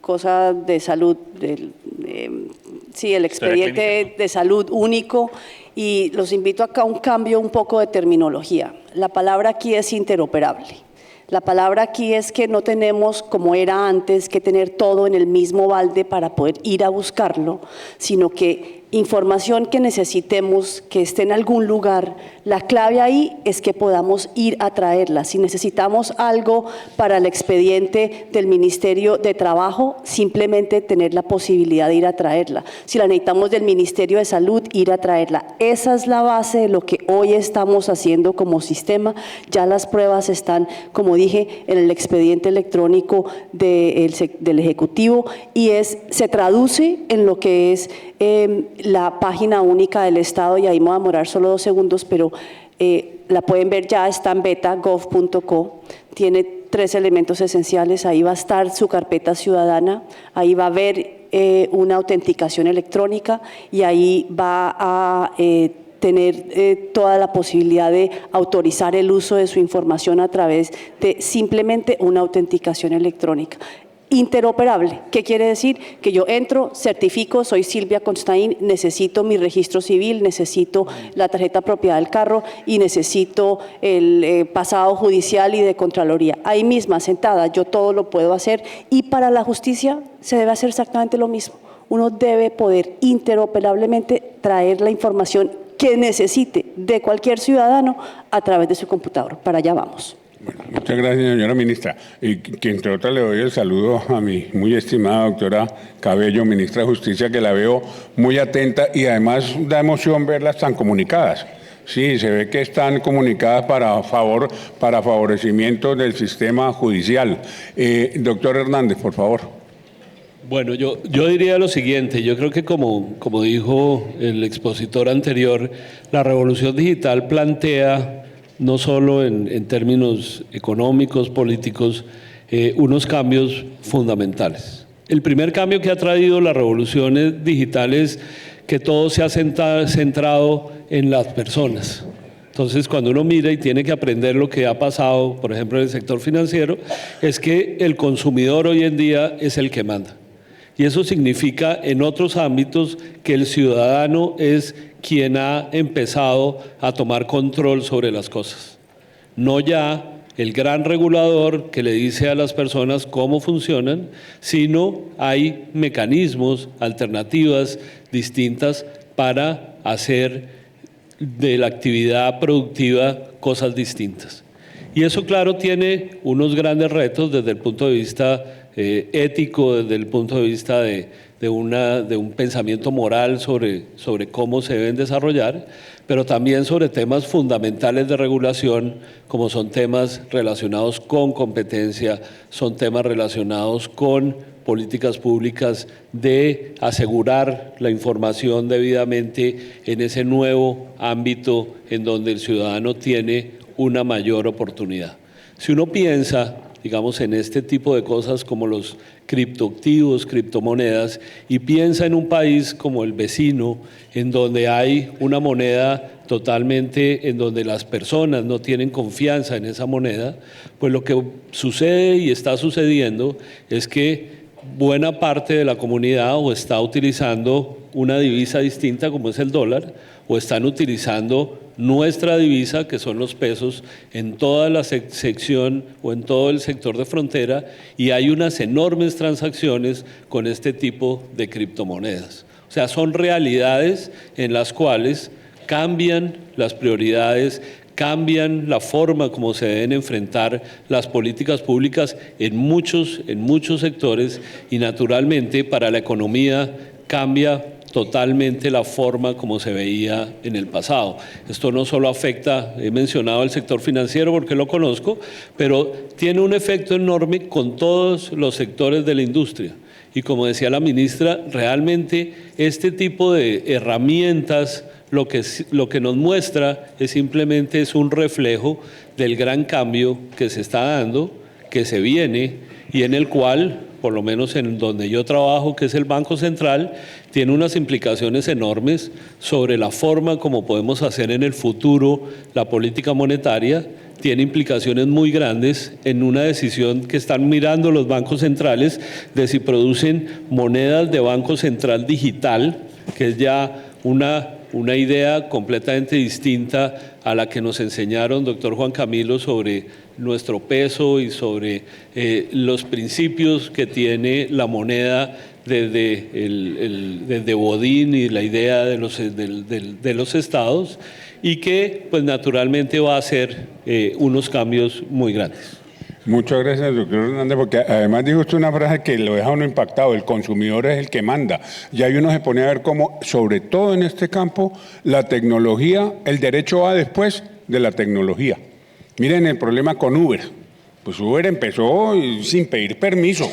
cosa de salud, el expediente de salud único, y los invito acá a un cambio un poco de terminología. La palabra aquí es interoperable. La palabra aquí es que no tenemos, como era antes, que tener todo en el mismo balde para poder ir a buscarlo, sino que información que necesitemos, que esté en algún lugar, la clave ahí es que podamos ir a traerla. Si necesitamos algo para el expediente del Ministerio de Trabajo, simplemente tener la posibilidad de ir a traerla. Si la necesitamos del Ministerio de Salud, ir a traerla. Esa es la base de lo que hoy estamos haciendo como sistema. Ya las pruebas están, como dije, en el expediente electrónico del Ejecutivo y se traduce en lo que es la página única del Estado, y ahí me voy a demorar solo 2 segundos, pero la pueden ver ya, está en beta.gov.co, tiene 3 elementos esenciales, ahí va a estar su carpeta ciudadana, ahí va a haber una autenticación electrónica y ahí va a tener toda la posibilidad de autorizar el uso de su información a través de simplemente una autenticación electrónica. Interoperable, ¿qué quiere decir? Que yo entro, certifico, soy Silvia Constaín, necesito mi registro civil, necesito la tarjeta propiedad del carro y necesito el pasado judicial y de Contraloría. Ahí misma, sentada, yo todo lo puedo hacer, y para la justicia se debe hacer exactamente lo mismo. Uno debe poder interoperablemente traer la información que necesite de cualquier ciudadano a través de su computador. Para allá vamos. Bueno, muchas gracias, señora ministra. Y que entre otras le doy el saludo a mi muy estimada doctora Cabello, ministra de Justicia, que la veo muy atenta y además da emoción verlas tan comunicadas. Sí, se ve que están comunicadas para favorecimiento del sistema judicial. Doctor Hernández, por favor. Bueno, yo diría lo siguiente, yo creo que como dijo el expositor anterior, la revolución digital plantea no solo en términos económicos, políticos, unos cambios fundamentales. El primer cambio que ha traído la revolución digital es que todo se ha centrado en las personas. Entonces, cuando uno mira y tiene que aprender lo que ha pasado, por ejemplo, en el sector financiero, es que el consumidor hoy en día es el que manda. Y eso significa en otros ámbitos que el ciudadano es quien ha empezado a tomar control sobre las cosas. No ya el gran regulador que le dice a las personas cómo funcionan, sino hay mecanismos, alternativas distintas para hacer de la actividad productiva cosas distintas. Y eso, claro, tiene unos grandes retos desde el punto de vista ético, desde el punto de vista de un pensamiento moral sobre cómo se deben desarrollar, pero también sobre temas fundamentales de regulación, como son temas relacionados con competencia, son temas relacionados con políticas públicas de asegurar la información debidamente en ese nuevo ámbito en donde el ciudadano tiene una mayor oportunidad. Si uno piensa, digamos, en este tipo de cosas como los criptoactivos, criptomonedas, y piensa en un país como el vecino, en donde hay una moneda totalmente, en donde las personas no tienen confianza en esa moneda, pues lo que sucede y está sucediendo es que buena parte de la comunidad o está utilizando una divisa distinta como es el dólar, o están utilizando nuestra divisa, que son los pesos, en toda la sección o en todo el sector de frontera, y hay unas enormes transacciones con este tipo de criptomonedas. O sea, son realidades en las cuales cambian las prioridades, cambian la forma como se deben enfrentar las políticas públicas en muchos sectores, y naturalmente para la economía cambia totalmente la forma como se veía en el pasado. Esto no solo afecta, he mencionado el sector financiero porque lo conozco, pero tiene un efecto enorme con todos los sectores de la industria. Y como decía la ministra, realmente este tipo de herramientas lo que nos muestra es simplemente un reflejo del gran cambio que se está dando, que se viene, y en el cual, por lo menos en donde yo trabajo, que es el Banco Central, tiene unas implicaciones enormes sobre la forma como podemos hacer en el futuro la política monetaria. Tiene implicaciones muy grandes en una decisión que están mirando los bancos centrales de si producen monedas de Banco Central digital, que es ya una idea completamente distinta a la que nos enseñaron, doctor Juan Camilo, sobre nuestro peso y sobre los principios que tiene la moneda desde Bodin y la idea de los estados, y que pues naturalmente va a hacer unos cambios muy grandes. Muchas gracias, doctor Hernández, porque además dijo usted una frase que lo deja uno impactado: el consumidor es el que manda. Y ahí uno se pone a ver cómo, sobre todo en este campo, la tecnología, el derecho va después de la tecnología. Miren el problema con Uber. Pues Uber empezó sin pedir permiso.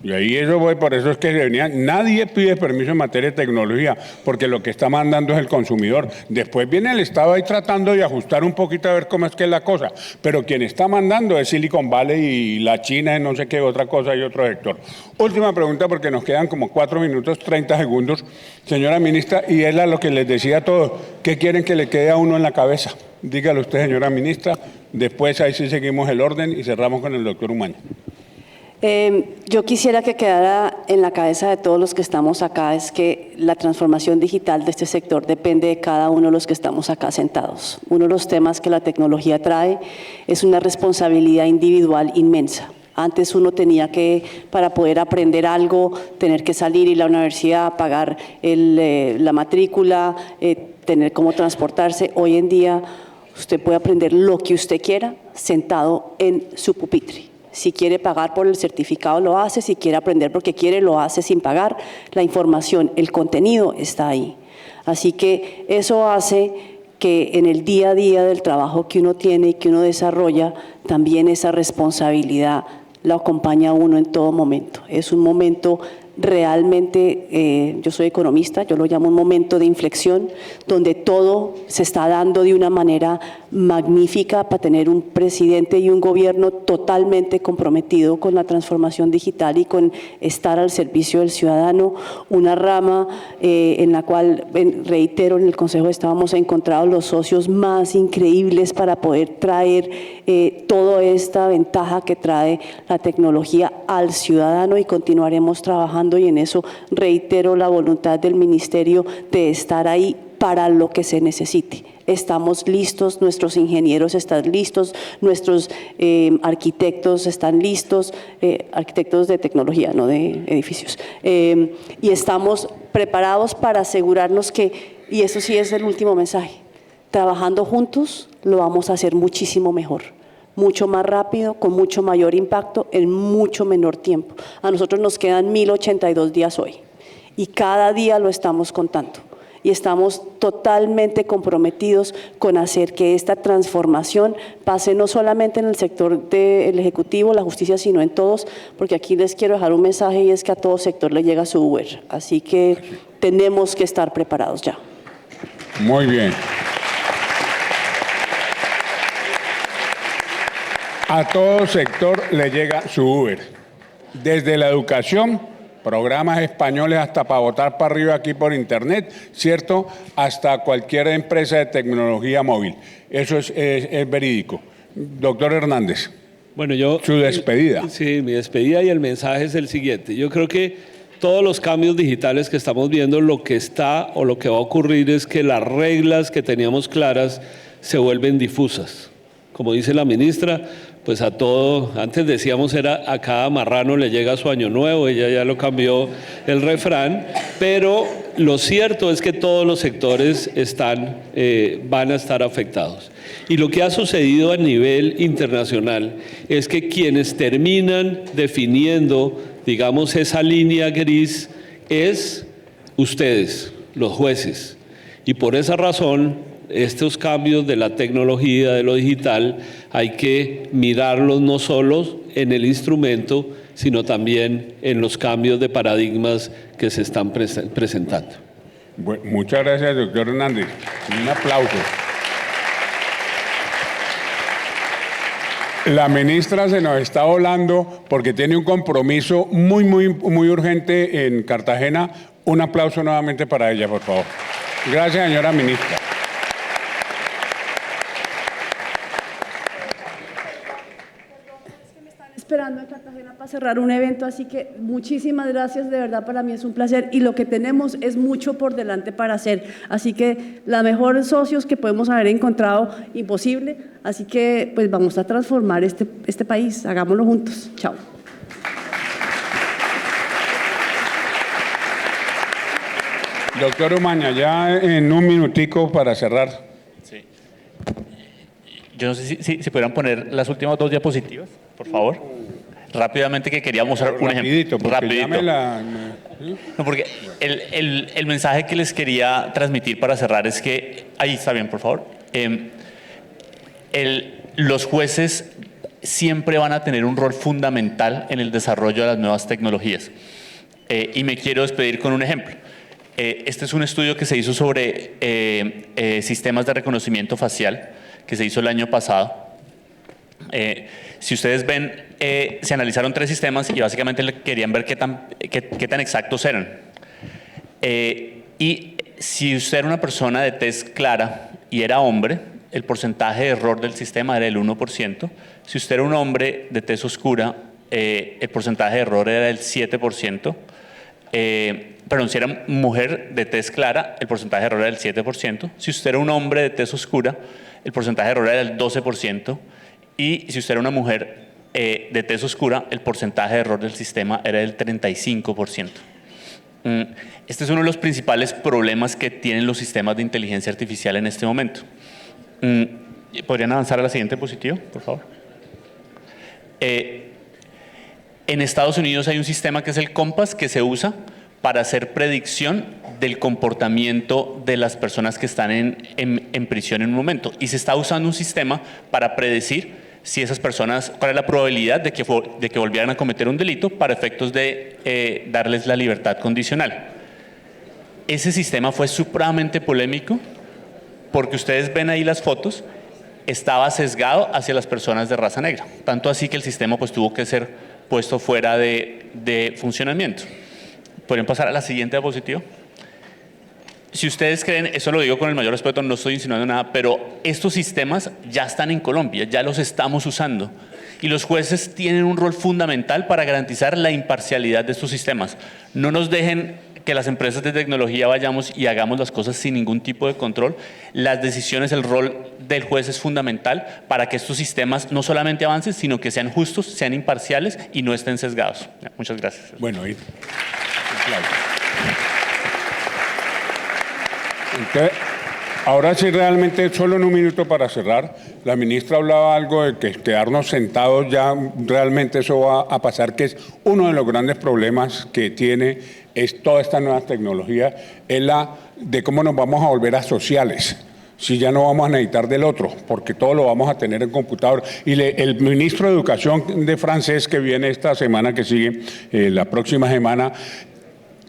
Y ahí por eso es que nadie pide permiso en materia de tecnología, porque lo que está mandando es el consumidor. Después viene el Estado ahí tratando de ajustar un poquito a ver cómo es que es la cosa, pero quien está mandando es Silicon Valley y la China y no sé qué otra cosa y otro sector. Última pregunta, porque nos quedan como 4 minutos 30 segundos, señora ministra, y es lo que les decía a todos: ¿qué quieren que le quede a uno en la cabeza? Dígalo usted, señora ministra, después ahí sí seguimos el orden y cerramos con el doctor Umaña. Yo quisiera que quedara en la cabeza de todos los que estamos acá es que la transformación digital de este sector depende de cada uno de los que estamos acá sentados. Uno de los temas que la tecnología trae es una responsabilidad individual inmensa. Antes uno tenía que, para poder aprender algo, tener que salir, ir a la universidad, pagar la matrícula, tener cómo transportarse. Hoy en día usted puede aprender lo que usted quiera sentado en su pupitre. Si quiere pagar por el certificado, lo hace. Si quiere aprender porque quiere, lo hace sin pagar. La información, el contenido está ahí. Así que eso hace que en el día a día del trabajo que uno tiene y que uno desarrolla, también esa responsabilidad la acompaña a uno en todo momento. Es un momento realmente, yo soy economista, yo lo llamo un momento de inflexión, donde todo se está dando de una manera magnífica para tener un presidente y un gobierno totalmente comprometido con la transformación digital y con estar al servicio del ciudadano, una rama en la cual, reitero, en el Consejo de Estado hemos encontrado los socios más increíbles para poder traer toda esta ventaja que trae la tecnología al ciudadano, y continuaremos trabajando, y en eso reitero la voluntad del Ministerio de estar ahí para lo que se necesite. Estamos listos, nuestros ingenieros están listos, nuestros arquitectos están listos, arquitectos de tecnología, no de edificios, y estamos preparados para asegurarnos que, y eso sí es el último mensaje, trabajando juntos lo vamos a hacer muchísimo mejor, mucho más rápido, con mucho mayor impacto, en mucho menor tiempo. A nosotros nos quedan 1082 días hoy y cada día lo estamos contando. Y estamos totalmente comprometidos con hacer que esta transformación pase no solamente en el sector del Ejecutivo, la justicia, sino en todos, porque aquí les quiero dejar un mensaje, y es que a todo sector le llega su Uber. Así que tenemos que estar preparados ya. Muy bien. A todo sector le llega su Uber. Desde la educación, programas españoles hasta para votar para arriba aquí por internet, ¿cierto? Hasta cualquier empresa de tecnología móvil. Eso es verídico. Doctor Hernández, Bueno, su despedida. Sí, mi despedida, y el mensaje es el siguiente. Yo creo que todos los cambios digitales que estamos viendo, lo que está o lo que va a ocurrir es que las reglas que teníamos claras se vuelven difusas. Como dice la ministra, pues a todo, antes decíamos era a cada marrano le llega su año nuevo, ella ya lo cambió el refrán, pero lo cierto es que todos los sectores van a estar afectados. Y lo que ha sucedido a nivel internacional es que quienes terminan definiendo, digamos, esa línea gris es ustedes, los jueces. Y por esa razón, estos cambios de la tecnología, de lo digital, hay que mirarlos no solo en el instrumento, sino también en los cambios de paradigmas que se están presentando. Bueno, muchas gracias, doctor Hernández. Un aplauso. La ministra se nos está volando porque tiene un compromiso muy urgente en Cartagena. Un aplauso nuevamente para ella, por favor. Gracias, señora ministra. Esperando en Cartagena para cerrar un evento, así que muchísimas gracias, de verdad para mí es un placer, y lo que tenemos es mucho por delante para hacer, así que la mejor socios que podemos haber encontrado, imposible, así que pues vamos a transformar este país, hagámoslo juntos. Chao. Doctor Umaña, ya en un minutico para cerrar. Sí. Yo no sé si pudieran poner las últimas 2 diapositivas, por favor. Rápidamente, que quería mostrar un ejemplo. Rapidito. No, porque el mensaje que les quería transmitir para cerrar es que, ahí está bien, por favor, los jueces siempre van a tener un rol fundamental en el desarrollo de las nuevas tecnologías. Y me quiero despedir con un ejemplo. Este es un estudio que se hizo sobre sistemas de reconocimiento facial, que se hizo el año pasado. Si ustedes ven, se analizaron 3 sistemas y básicamente querían ver qué tan exactos eran. Y si usted era una persona de tez clara y era hombre, el porcentaje de error del sistema era del 1%. Si usted era un hombre de tez oscura, el porcentaje de error era del 7%. Perdón, si era mujer de tez clara, el porcentaje de error era del 7%. Si usted era un hombre de tez oscura, el porcentaje de error era del 12%. Y si usted era una mujer de tez oscura, el porcentaje de error del sistema era del 35%. Este es uno de los principales problemas que tienen los sistemas de inteligencia artificial en este momento. ¿Podrían avanzar a la siguiente diapositiva, por favor? En Estados Unidos hay un sistema que es el COMPAS, que se usa para hacer predicción del comportamiento de las personas que están en prisión en un momento. Y se está usando un sistema para predecir si esas personas, cuál es la probabilidad de que volvieran a cometer un delito para efectos de darles la libertad condicional. Ese sistema fue supremamente polémico porque ustedes ven ahí las fotos, estaba sesgado hacia las personas de raza negra, tanto así que el sistema pues tuvo que ser puesto fuera de funcionamiento. ¿Podrían pasar a la siguiente diapositiva? Si ustedes creen, eso lo digo con el mayor respeto, no estoy insinuando nada, pero estos sistemas ya están en Colombia, ya los estamos usando. Y los jueces tienen un rol fundamental para garantizar la imparcialidad de estos sistemas. No nos dejen que las empresas de tecnología vayamos y hagamos las cosas sin ningún tipo de control. Las decisiones, el rol del juez es fundamental para que estos sistemas no solamente avancen, sino que sean justos, sean imparciales y no estén sesgados. Muchas gracias. Bueno, y entonces, ahora sí, realmente, solo en un minuto para cerrar, la ministra hablaba algo de que quedarnos sentados ya, realmente eso va a pasar, que es uno de los grandes problemas que tiene es toda esta nueva tecnología, es la de cómo nos vamos a volver asociales, si ya no vamos a necesitar del otro, porque todo lo vamos a tener en computador. Y el ministro de Educación de francés, que viene esta semana, que sigue la próxima semana,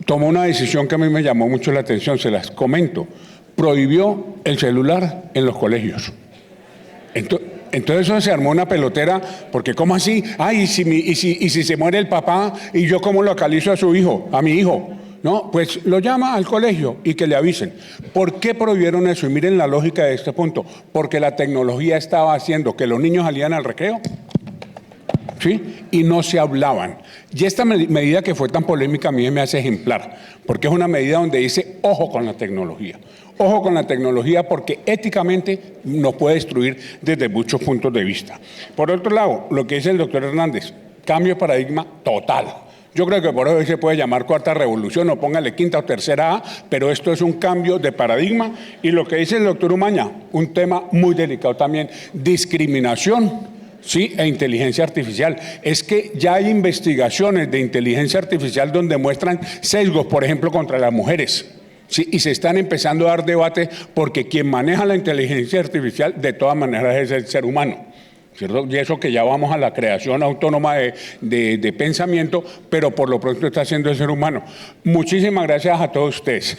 tomó una decisión que a mí me llamó mucho la atención, se las comento. Prohibió el celular en los colegios. Entonces eso se armó una pelotera, porque ¿cómo así? Ay, y si se muere el papá, ¿y yo cómo localizo a su hijo, a mi hijo? No, pues lo llama al colegio y que le avisen. ¿Por qué prohibieron eso? Y miren la lógica de este punto. Porque la tecnología estaba haciendo que los niños salían al recreo, ¿sí? Y no se hablaban. Y esta medida que fue tan polémica a mí me hace ejemplar, porque es una medida donde dice, ojo con la tecnología. Ojo con la tecnología porque éticamente nos puede destruir desde muchos puntos de vista. Por otro lado, lo que dice el doctor Hernández, cambio de paradigma total. Yo creo que por eso se puede llamar cuarta revolución o póngale quinta o tercera A, pero esto es un cambio de paradigma. Y lo que dice el doctor Umaña, un tema muy delicado también, discriminación. Sí, e inteligencia artificial. Es que ya hay investigaciones de inteligencia artificial donde muestran sesgos, por ejemplo, contra las mujeres. Sí, y se están empezando a dar debate porque quien maneja la inteligencia artificial de todas maneras es el ser humano, ¿cierto? Y eso que ya vamos a la creación autónoma de pensamiento, pero por lo pronto está haciendo el ser humano. Muchísimas gracias a todos ustedes.